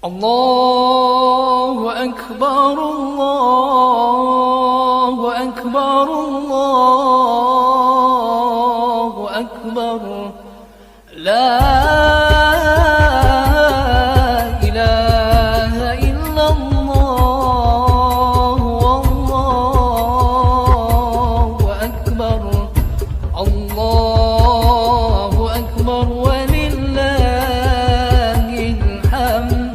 Allahu Akbar, Allahu Akbar, Allahu Akbar. La ilaha illallah, Allahu Akbar. Allahu Akbar walillahil hamd.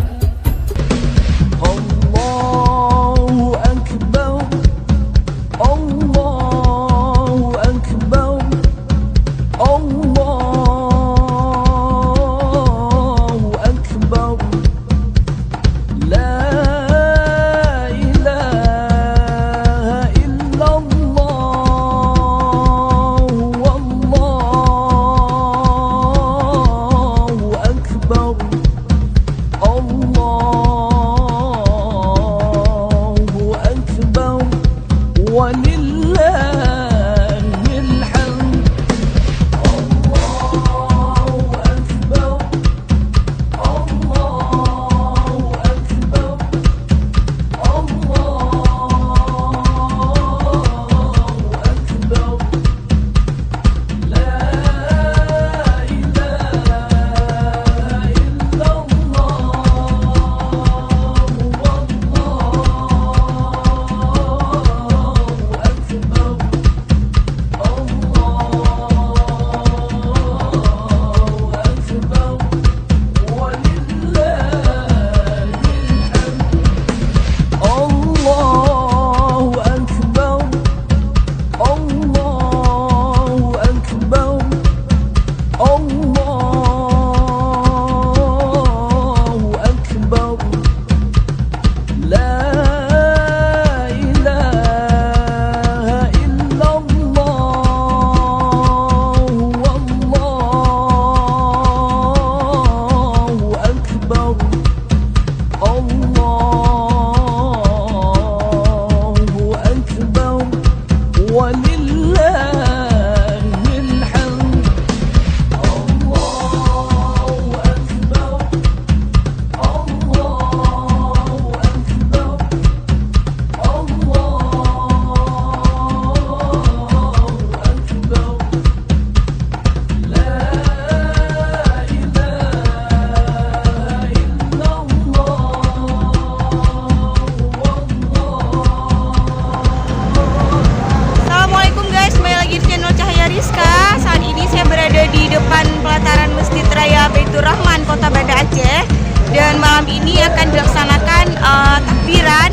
Kota Banda Aceh, dan malam ini akan dilaksanakan takbiran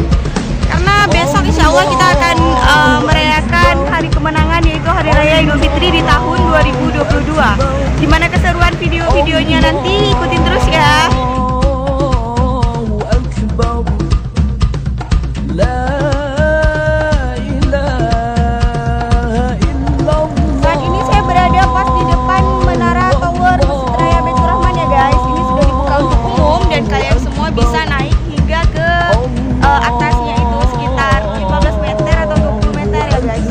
karena besok insya Allah kita akan merayakan hari kemenangan, yaitu Hari Raya Idul Fitri di tahun 2022. Gimana keseruan video-videonya nanti, ikutin terus ya. Saat ini saya berada pas di depan menara tower Masjid Raya Baitur Rahman ya guys. Ini sudah dibuka untuk umum dan kalian semua bisa naik hingga ke atasnya, itu sekitar 15 meter atau 20 meter ya guys.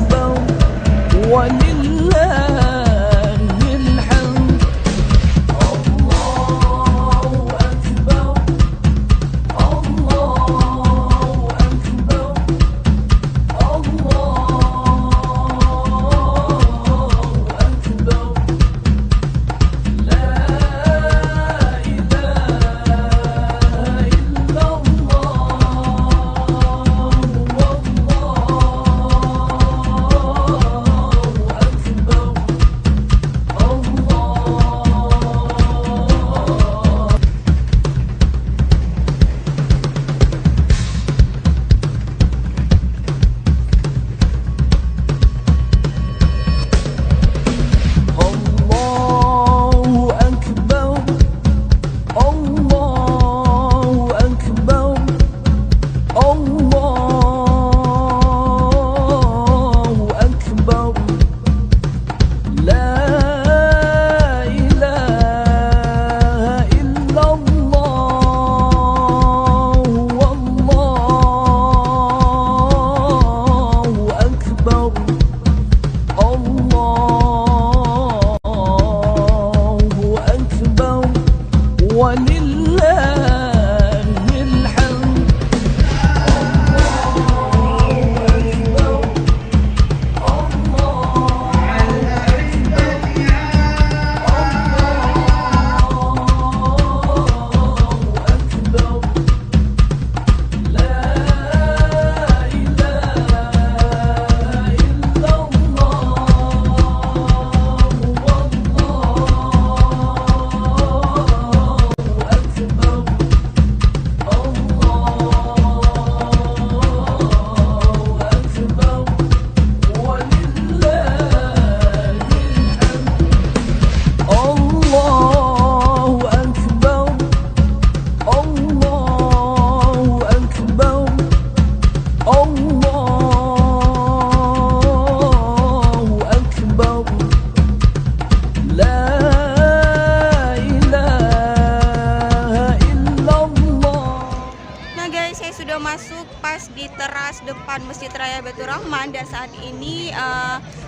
depan Masjid Raya Baitur Rahman, dan saat ini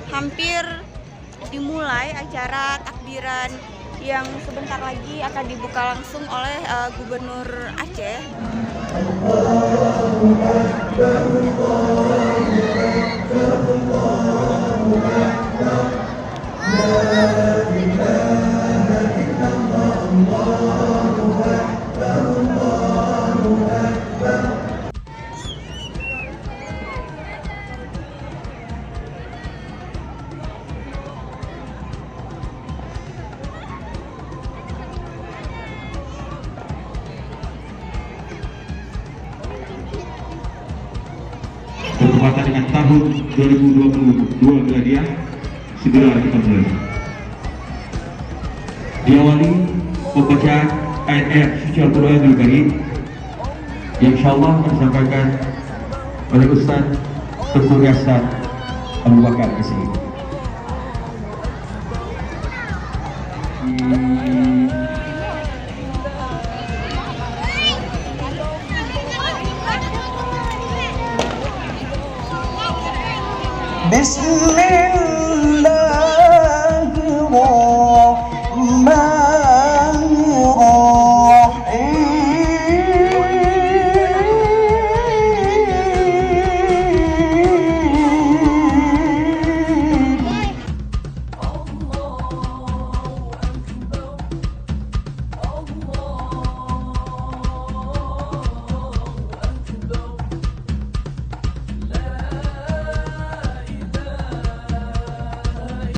hampir dimulai acara takbiran yang sebentar lagi akan dibuka langsung oleh Gubernur Aceh. Bertepatan dengan tahun 2022 miladiah, segera kita mulai. Diawali pembacaan ayat-ayat suci Al-Quranul Karim yang insyaallah akan disampaikan oleh Ustaz Tengku Hasan Abu Bakar Kesini.